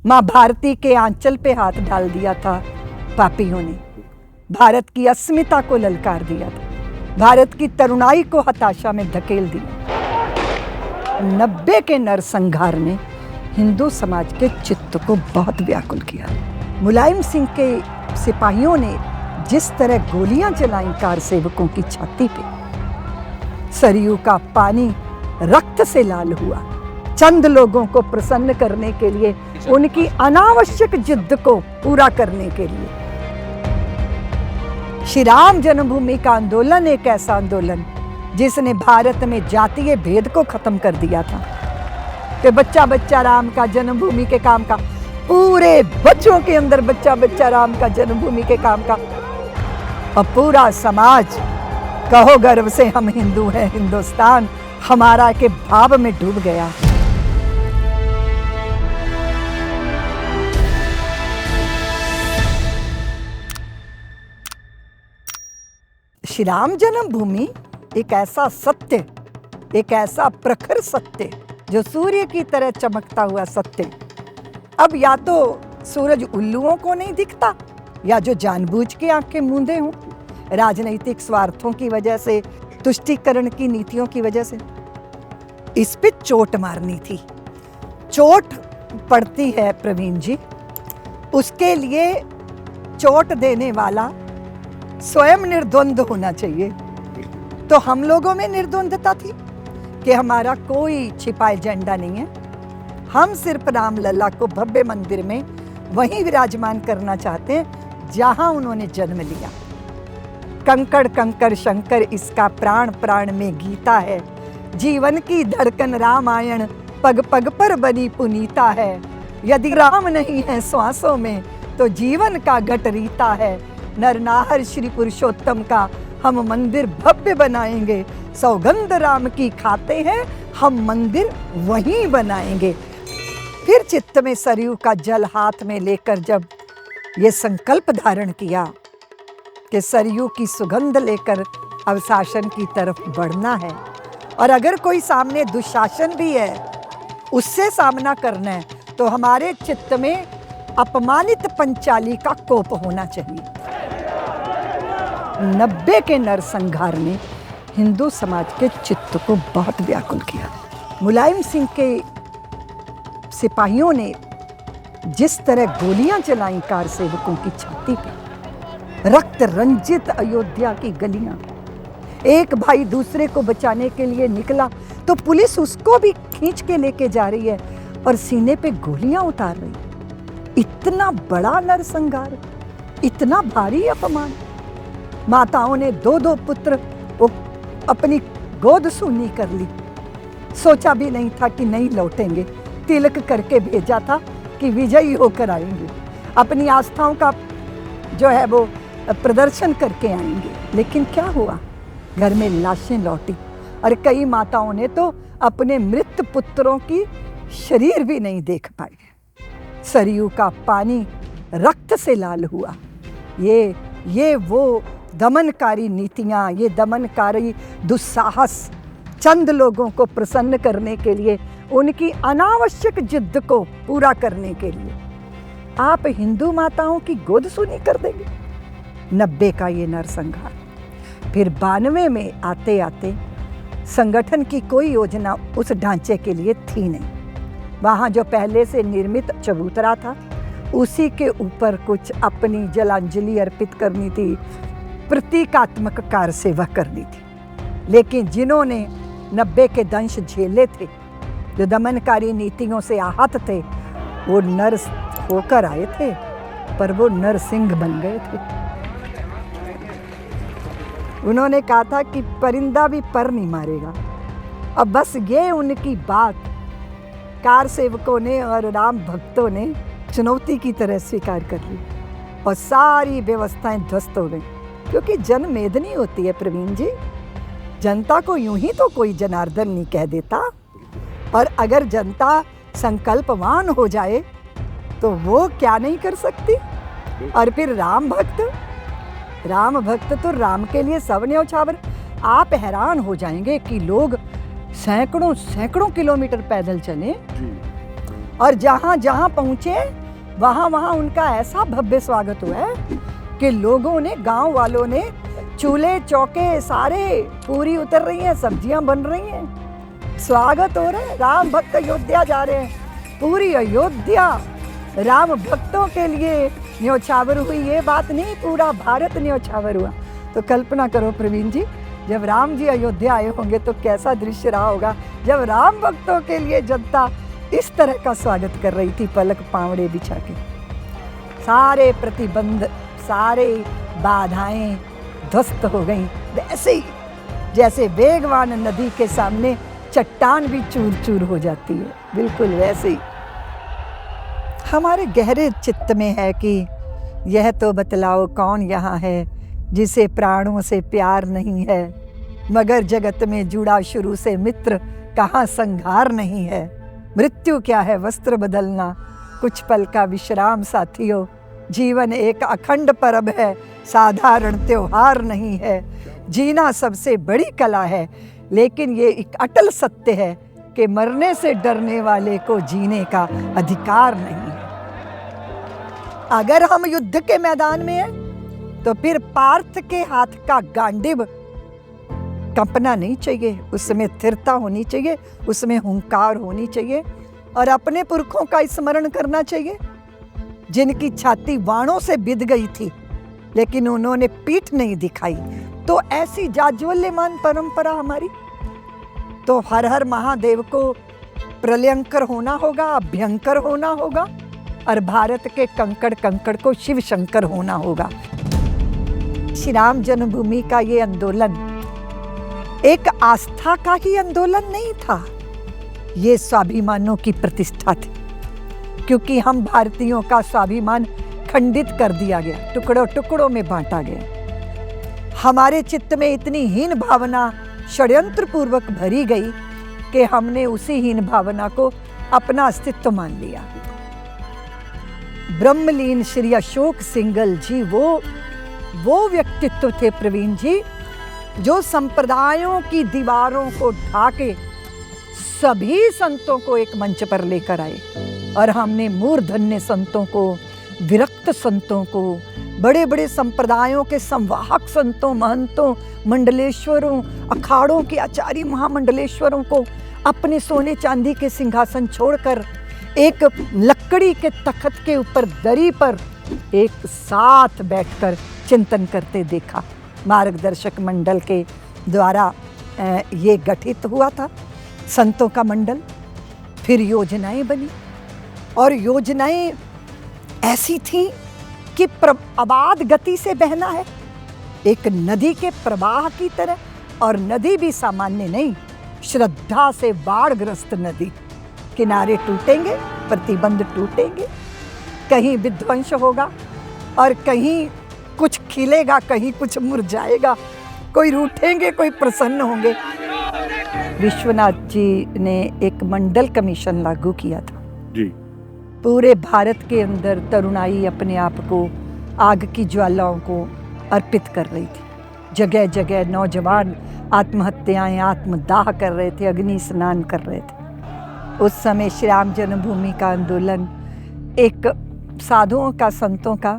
माँ भारती के आंचल पे हाथ डाल दिया था पापियों ने, भारत की अस्मिता को ललकार दिया था, भारत की तरुणाई को हताशा में धकेल दिया। 90 के नरसंहार ने हिंदू समाज के चित्त को बहुत व्याकुल किया। मुलायम सिंह के सिपाहियों ने जिस तरह गोलियां चलाई कार सेवकों की छाती पे, सरयू का पानी रक्त से लाल हुआ। चंद लोगों को प्रसन्न करने के लिए, उनकी अनावश्यक जिद को पूरा करने के लिए। श्री राम जन्मभूमि का आंदोलन एक ऐसा आंदोलन जिसने भारत में जातीय भेद को खत्म कर दिया था कि बच्चा बच्चा राम का, जन्मभूमि के काम का, पूरे बच्चों के अंदर बच्चा बच्चा राम का, जन्मभूमि के काम का। और पूरा समाज कहो गर्व से हम हिंदू हैं, हिंदुस्तान हमारा के भाव में डूब गया। श्री राम जन्मभूमि एक ऐसा सत्य, एक ऐसा प्रखर सत्य जो सूर्य की तरह चमकता हुआ सत्य। अब या तो सूरज उल्लुओं को नहीं दिखता, या जो जानबूझ के आंखें मूंदे हों, राजनीतिक स्वार्थों की वजह से, तुष्टीकरण की नीतियों की वजह से। इस पे चोट मारनी थी। चोट पड़ती है प्रवीण जी, उसके लिए चोट देने वाला स्वयं निर्द्वंद होना चाहिए। तो हम लोगों में निर्द्वंदता थी कि हमारा कोई छिपा एजेंडा नहीं है, हम सिर्फ रामलला को भव्य मंदिर में वहीं विराजमान करना चाहते हैं जहां उन्होंने जन्म लिया। कंकड़ कंकड़ शंकर इसका प्राण प्राण में गीता है, जीवन की धड़कन रामायण पग पग पर बनी पुनीता है। यदि राम नहीं है श्वासों में तो जीवन का घट रीता है। नरनाहर श्री पुरुषोत्तम का हम मंदिर भव्य बनाएंगे, सौगंध राम की खाते हैं हम मंदिर वहीं बनाएंगे। फिर चित्त में सरयू का जल हाथ में लेकर जब ये संकल्प धारण किया कि सरयू की सुगंध लेकर अवशासन की तरफ बढ़ना है, और अगर कोई सामने दुशासन भी है उससे सामना करना है, तो हमारे चित्त में अपमानित पंचाली का कोप होना चाहिए। 90 के नरसंहार ने हिंदू समाज के चित्त को बहुत व्याकुल किया। मुलायम सिंह के सिपाहियों ने जिस तरह गोलियां चलाई कार सेवकों की छाती पे, रक्त रंजित अयोध्या की गलियां, एक भाई दूसरे को बचाने के लिए निकला तो पुलिस उसको भी खींच के लेके जा रही है और सीने पे गोलियां उतार रही। इतना बड़ा नरसंहार, इतना भारी अपमान। माताओं ने 2-2 पुत्र अपनी गोद सूनी कर ली, सोचा भी नहीं था कि नहीं लौटेंगे, तिलक करके भेजा था कि विजयी होकर आएंगे, अपनी आस्थाओं का जो है वो प्रदर्शन करके आएंगे। लेकिन क्या हुआ, घर में लाशें लौटी, और कई माताओं ने तो अपने मृत पुत्रों की शरीर भी नहीं देख पाए। सरयू का पानी रक्त से लाल हुआ। ये वो दमनकारी नीतियाँ, ये दमनकारी दुस्साहस, चंद लोगों को प्रसन्न करने के लिए, उनकी अनावश्यक जिद को पूरा करने के लिए आप हिंदू माताओं की गोद सूनी कर देंगे। 90 का ये नरसंहार। फिर 92 में आते आते संगठन की कोई योजना उस ढांचे के लिए थी नहीं। वहाँ जो पहले से निर्मित चबूतरा था उसी के ऊपर कुछ अपनी जलांजलि अर्पित करनी थी, प्रतीकात्मक कार सेवा करनी थी। लेकिन जिन्होंने 90 के दंश झेले थे, जो दमनकारी नीतियों से आहत थे, वो नर होकर आए थे, पर वो नरसिंह बन गए थे। उन्होंने कहा था कि परिंदा भी पर नहीं मारेगा। अब बस ये उनकी बात कार सेवकों ने और राम भक्तों ने चुनौती की तरह स्वीकार कर ली, और सारी व्यवस्थाएं ध्वस्त हो गई। क्योंकि जनमेदनी होती है प्रवीण जी, जनता को यूं ही तो कोई जनार्दन नहीं कह देता, और अगर जनता संकल्पवान हो जाए तो वो क्या नहीं कर सकती। और फिर राम भक्त तो राम के लिए सब न्यौछावर। आप हैरान हो जाएंगे कि लोग सैकड़ों किलोमीटर पैदल चले और जहाँ जहाँ पहुँचे वहाँ वहाँ उनका ऐसा भव्य स्वागत हुआ है कि लोगों ने, गांव वालों ने, चूल्हे चौके सारे, पूरी उतर रही हैं, सब्जियां बन रही हैं, स्वागत हो रहा है। राम भक्त अयोध्या जा रहे हैं, पूरी अयोध्या राम भक्तों के लिए न्योछावर हुई। ये बात नहीं, पूरा भारत न्योछावर हुआ। तो कल्पना करो प्रवीण जी, जब राम जी अयोध्या आए होंगे तो कैसा दृश्य रहा होगा, जब राम भक्तों के लिए जनता इस तरह का स्वागत कर रही थी, पलक पावड़े बिछा के। सारे प्रतिबंध, सारे बाधाएं ध्वस्त हो गई, वैसे ही जैसे वेगवान नदी के सामने चट्टान भी चूर चूर हो जाती है, बिल्कुल वैसे ही। हमारे गहरे चित्त में है कि यह तो बतलाओ कौन यहाँ है जिसे प्राणों से प्यार नहीं है, मगर जगत में जुड़ा शुरू से मित्र कहाँ संघार नहीं है। मृत्यु क्या है वस्त्र बदलना, कुछ पल का विश्राम साथियों। जीवन एक अखंड परब है, साधारण त्योहार नहीं है। जीना सबसे बड़ी कला है, लेकिन ये एक अटल सत्य है कि मरने से डरने वाले को जीने का अधिकार नहीं है। अगर हम युद्ध के मैदान में हैं, तो फिर पार्थ के हाथ का गांडीव कंपना नहीं चाहिए, उसमें स्थिरता होनी चाहिए, उसमें हुंकार होनी चाहिए और अपने पुरखों का स्मरण करना चाहिए जिनकी छाती बाणों से बिध गई थी लेकिन उन्होंने पीठ नहीं दिखाई। तो ऐसी जाज्वल्यमान परंपरा हमारी। तो हर हर महादेव को प्रलयंकर होना होगा, अभ्यंकर होना होगा और भारत के कंकड़ कंकड़ को शिव शंकर होना होगा। श्री राम जन्मभूमि का ये आंदोलन एक आस्था का ही आंदोलन नहीं था, ये स्वाभिमानों की प्रतिष्ठा थी, क्योंकि हम भारतीयों का स्वाभिमान खंडित कर दिया गया, टुकड़ों टुकड़ों में बांटा गया। हमारे चित्त में इतनी हीन भावना षड्यंत्र पूर्वक भरी गई कि हमने उसी हीन भावना को अपना अस्तित्व मान लिया। ब्रह्मलीन श्री अशोक सिंघल जी वो व्यक्तित्व थे प्रवीण जी, जो संप्रदायों की दीवारों को ढाके सभी संतों को एक मंच पर लेकर आए और हमने मूर्धन्य संतों को, विरक्त संतों को, बड़े बड़े संप्रदायों के संवाहक संतों, महंतों, मंडलेश्वरों, अखाड़ों के आचार्य महामंडलेश्वरों को अपने सोने चांदी के सिंहासन छोड़कर एक लकड़ी के तख्त के ऊपर दरी पर एक साथ बैठकर चिंतन करते देखा। मार्गदर्शक मंडल के द्वारा ये गठित हुआ था संतों का मंडल। फिर योजनाएं बनी और योजनाएं ऐसी थी कि अबाध गति से बहना है, एक नदी के प्रवाह की तरह, और नदी भी सामान्य नहीं, श्रद्धा से बाढ़ग्रस्त नदी। किनारे टूटेंगे, प्रतिबंध टूटेंगे, कहीं विध्वंस होगा और कहीं कुछ खिलेगा, कहीं कुछ मुरझाएगा, कोई रूठेंगे, कोई प्रसन्न होंगे। विश्वनाथ जी ने एक मंडल कमीशन लागू किया था जी। पूरे भारत के अंदर तरुणाई अपने आप को आग की ज्वालाओं को अर्पित कर रही थी। जगह जगह नौजवान आत्महत्याएं, आत्मदाह कर रहे थे, अग्नि स्नान कर रहे थे। उस समय श्री राम जन्मभूमि का आंदोलन एक साधुओं का, संतों का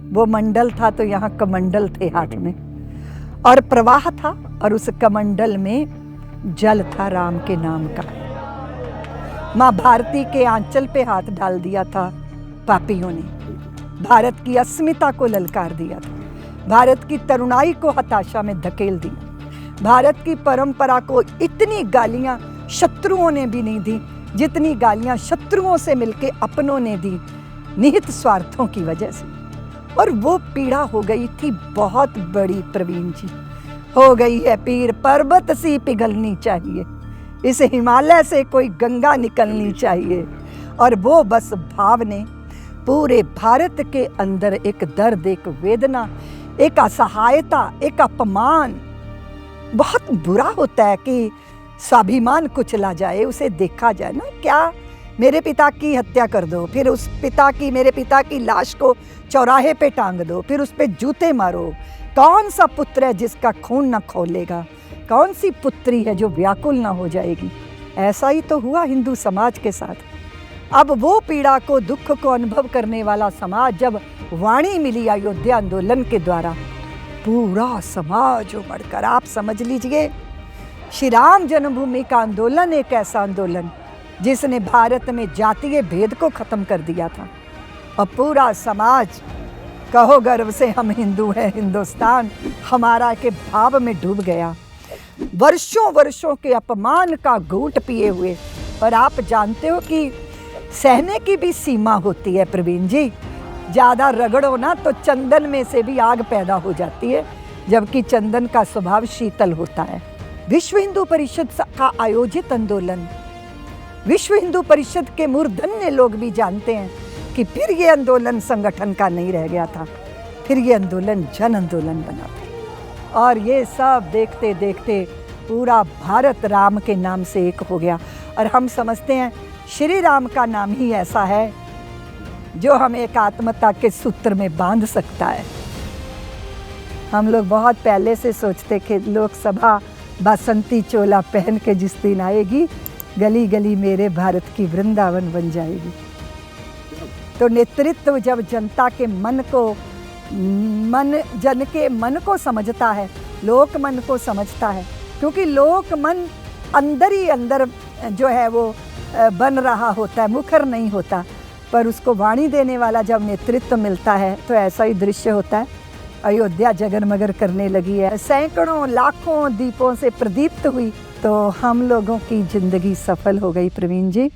वो मंडल था, तो यहाँ कमंडल थे हाथ में और प्रवाह था, और उस कमंडल में जल था राम के नाम का। माँ भारती के आंचल पे हाथ डाल दिया था पापियों ने, भारत की अस्मिता को ललकार दिया था, भारत की तरुणाई को हताशा में धकेल दिया, भारत की परंपरा को इतनी गालियां शत्रुओं ने भी नहीं दी जितनी गालियां शत्रुओं से मिलके अपनों ने दी, निहित स्वार्थों की वजह से। और वो पीड़ा हो गई थी बहुत बड़ी प्रवीण जी, हो गई है पीर पर्वत सी पिघलनी चाहिए, इस हिमालय से कोई गंगा निकलनी चाहिए। और वो बस भाव ने पूरे भारत के अंदर एक दर्द, एक वेदना, एक असहायता, एक अपमान। बहुत बुरा होता है कि स्वाभिमान कुचला जाए, उसे देखा जाए ना, क्या मेरे पिता की हत्या कर दो, फिर उस मेरे पिता की लाश को चौराहे पे टांग दो, फिर उस पे जूते मारो। कौन सा पुत्र है जिसका खून न खौलेगा, कौन सी पुत्री है जो व्याकुल ना हो जाएगी। ऐसा ही तो हुआ हिंदू समाज के साथ। अब वो पीड़ा को, दुख को अनुभव करने वाला समाज, जब वाणी मिली अयोध्या आंदोलन के द्वारा, पूरा समाज उमड़कर, आप समझ लीजिए, श्री राम जन्मभूमि का आंदोलन एक ऐसा आंदोलन जिसने भारत में जातीय भेद को खत्म कर दिया था। और पूरा समाज, कहो गर्व से हम हिंदू हैं, हिंदुस्तान हमारा के भाव में डूब गया, वर्षों वर्षों के अपमान का घूंट पिए हुए। और आप जानते हो कि सहने की भी सीमा होती है प्रवीण जी, ज़्यादा रगड़ो ना तो चंदन में से भी आग पैदा हो जाती है, जबकि चंदन का स्वभाव शीतल होता है। विश्व हिंदू परिषद का आयोजित आंदोलन, विश्व हिंदू परिषद के मूर्धन्य लोग भी जानते हैं कि फिर ये आंदोलन संगठन का नहीं रह गया था, फिर ये आंदोलन जन आंदोलन बना था। और ये सब देखते देखते पूरा भारत राम के नाम से एक हो गया। और हम समझते हैं श्री राम का नाम ही ऐसा है जो हमें एकात्मता के सूत्र में बांध सकता है। हम लोग बहुत पहले से सोचते कि लोकसभा बासंती चोला पहन के जिस दिन आएगी, गली गली मेरे भारत की वृंदावन बन जाएगी। तो नेतृत्व जब जनता के मन को, जन के मन को समझता है, लोक मन को समझता है, क्योंकि लोक मन अंदर ही अंदर जो है वो बन रहा होता है, मुखर नहीं होता, पर उसको वाणी देने वाला जब नेतृत्व मिलता है तो ऐसा ही दृश्य होता है। अयोध्या जगमगर करने लगी है, सैकड़ों लाखों दीपों से प्रदीप्त हुई, तो हम लोगों की जिंदगी सफल हो गई प्रवीण जी।